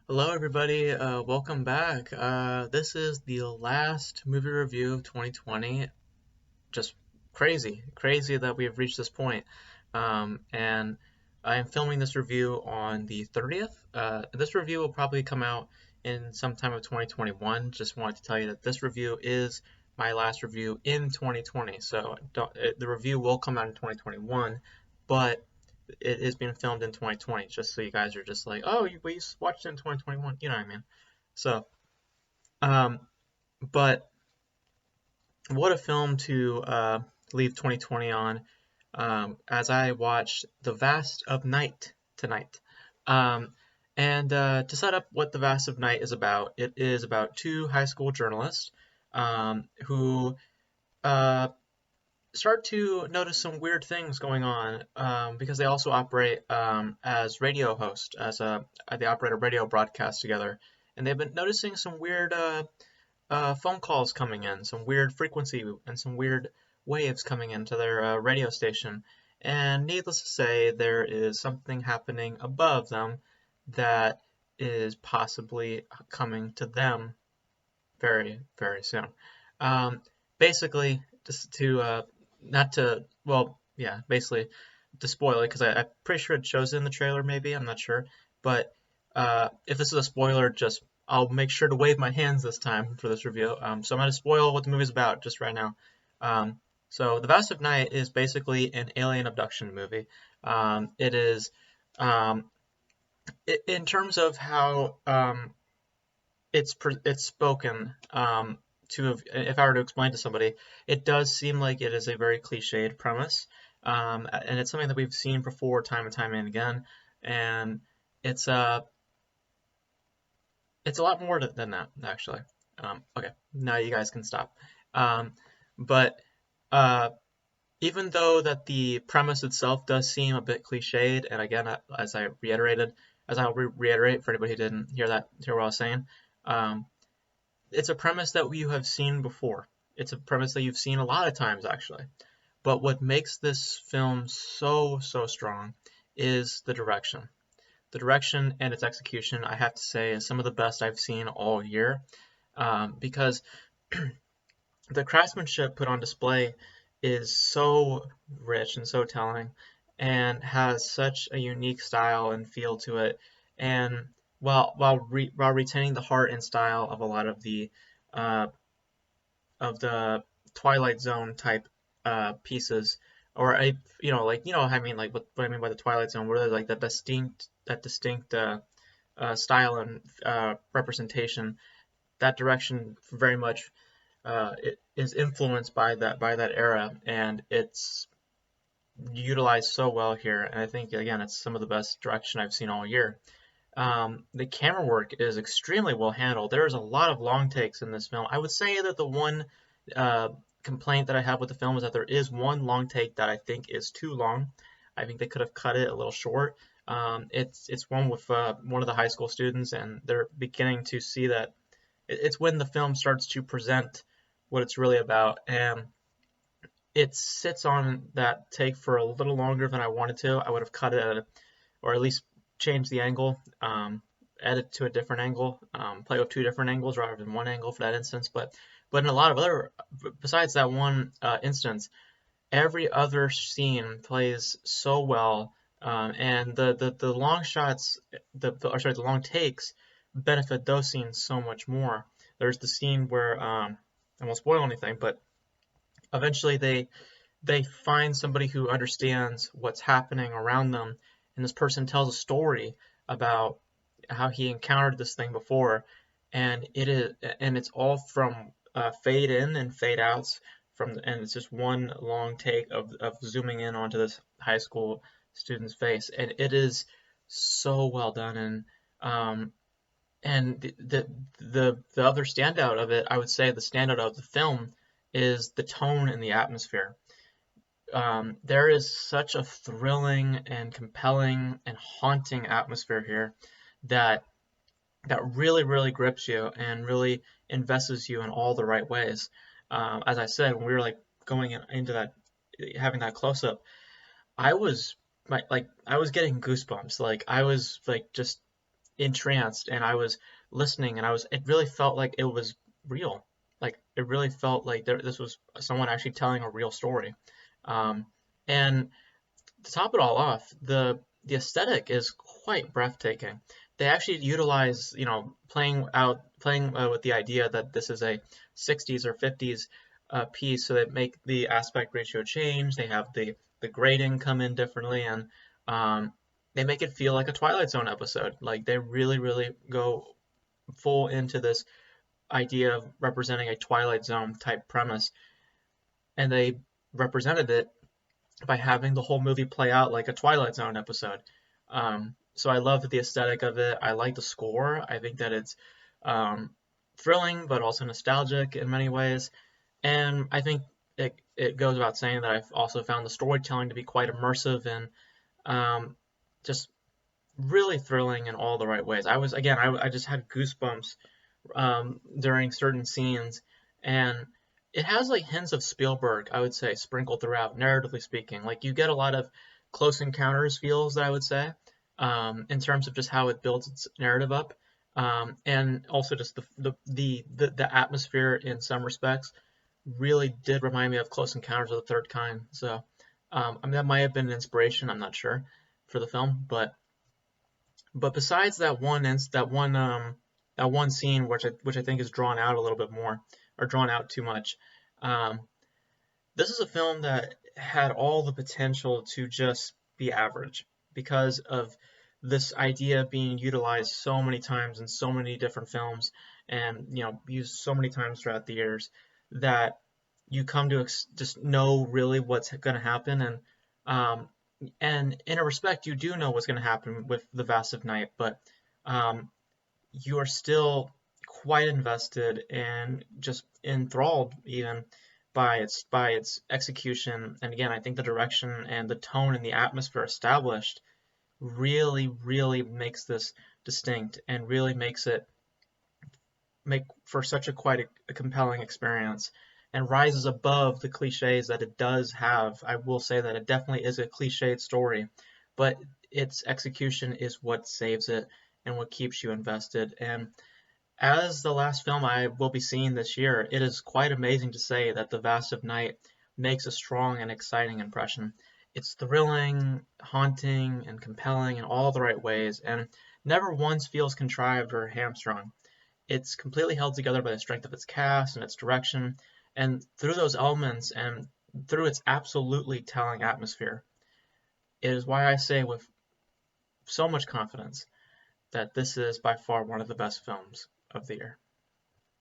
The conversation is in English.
Hello, everybody. Welcome back. This is the last movie review of 2020. Just crazy, crazy that we have reached this point. And I am filming this review on the 30th. This review will probably come out in sometime of 2021. Just wanted to tell you that this review is my last review in 2020. So the review will come out in 2021, but it is being filmed in 2020, just so you guys are just like, oh, we watched it in 2021, you know what I mean? So, um, but what a film to leave 2020 on, as I watched The Vast of Night tonight. Um, and to set up what The Vast of Night is about, it is about two high school journalists who uh, start to notice some weird things going on because they also operate as radio hosts, they operate a radio broadcast together, and they've been noticing some weird phone calls coming in, some weird frequency and some weird waves coming into their radio station. And needless to say, there is something happening above them that is possibly coming to them very, very soon. Um, basically, just to not to, well, yeah, basically to spoil it because I'm pretty sure it shows it in the trailer. Maybe I'm not sure, but if this is a spoiler, just I'll make sure to wave my hands this time for this review. So I'm going to spoil what the movie's about just right now. So The Vast of Night is basically an alien abduction movie. It is um, in terms of how it's spoken to if I were to explain to somebody, it does seem like it is a very cliched premise, and it's something that we've seen before time and time and again, and it's uh it's a lot more than that actually. Okay, now you guys can stop. Um, but uh, even though that the premise itself does seem a bit cliched, and again, as I'll reiterate for anybody who didn't hear what I was saying, um, it's a premise that you have seen before. It's a premise that you've seen a lot of times, actually. But what makes this film so, so strong is the direction. The direction and its execution, I have to say, is some of the best I've seen all year. Because the craftsmanship put on display is so rich and so telling and has such a unique style and feel to it. And while retaining the heart and style of a lot uh, of the Twilight Zone type pieces, or I mean, like what I mean by the Twilight Zone, where there's like that distinct style and representation. That direction very much it is influenced by that era, and it's utilized so well here. And I think again, it's some of the best direction I've seen all year. The camera work is extremely well handled. There's a lot of long takes in this film. I would say that the one uh, complaint that I have with the film is that there is one long take that I think is too long. I think they could have cut it a little short. It's one with one of the high school students, and they're beginning to see that it's when the film starts to present what it's really about, and it sits on that take for a little longer than I wanted to. I would have cut it or at least change the angle, edit to a different angle, play with two different angles rather than one angle for that instance. But in a lot of other, besides that one instance, every other scene plays so well, and the long shots, the long takes benefit those scenes so much more. There's the scene where I won't spoil anything, but eventually they find somebody who understands what's happening around them, and this person tells a story about how he encountered this thing before, and it's all from fade in and fade outs and it's just one long take of zooming in onto this high school student's face, and it is so well done. And the other standout of it, I would say the standout of the film is the tone and the atmosphere. There is such a thrilling and compelling and haunting atmosphere here that really, really grips you and really invests you in all the right ways. As I said, when we were like into that, having that close up, I was I was getting goosebumps. Like I was like just entranced, and I was listening, and it really felt like it was real. Like it really felt like this was someone actually telling a real story. Um, and to top it all off, the aesthetic is quite breathtaking. They actually utilize, playing with the idea that this is a 60s or 50s piece, so they make the aspect ratio change. They have the grading come in differently, and um, they make it feel like a Twilight Zone episode. Like they really, really go full into this idea of representing a Twilight Zone type premise, and they represented it by having the whole movie play out like a Twilight Zone episode. So I love the aesthetic of it. I like the score. I think that it's um, thrilling, but also nostalgic in many ways. And I think it goes without saying that I've also found the storytelling to be quite immersive and just really thrilling in all the right ways. I just had goosebumps during certain scenes, and it has like hints of Spielberg, I would say, sprinkled throughout, narratively speaking. Like you get a lot of Close Encounters feels that I would say, in terms of just how it builds its narrative up, and also just the atmosphere in some respects really did remind me of Close Encounters of the Third Kind. So, I mean that might have been an inspiration. I'm not sure for the film, but besides that one scene which I think is drawn out a little bit more or drawn out too much, um, this is a film that had all the potential to just be average because of this idea being utilized so many times in so many different films and used so many times throughout the years that you come to just know really what's going to happen, um, and in a respect you do know what's going to happen with the Vast of Night, but um, you are still quite invested and just enthralled even by its execution. And again, I think the direction and the tone and the atmosphere established really, really makes this distinct and really makes it make for such a quite a compelling experience and rises above the cliches that it does have. I will say that it definitely is a cliched story, but its execution is what saves it and what keeps you invested. And as the last film I will be seeing this year, it is quite amazing to say that The Vast of Night makes a strong and exciting impression. It's thrilling, haunting, and compelling in all the right ways, and never once feels contrived or hamstrung. It's completely held together by the strength of its cast and its direction, and through those elements and through its absolutely telling atmosphere. It is why I say with so much confidence that this is by far one of the best films of the year.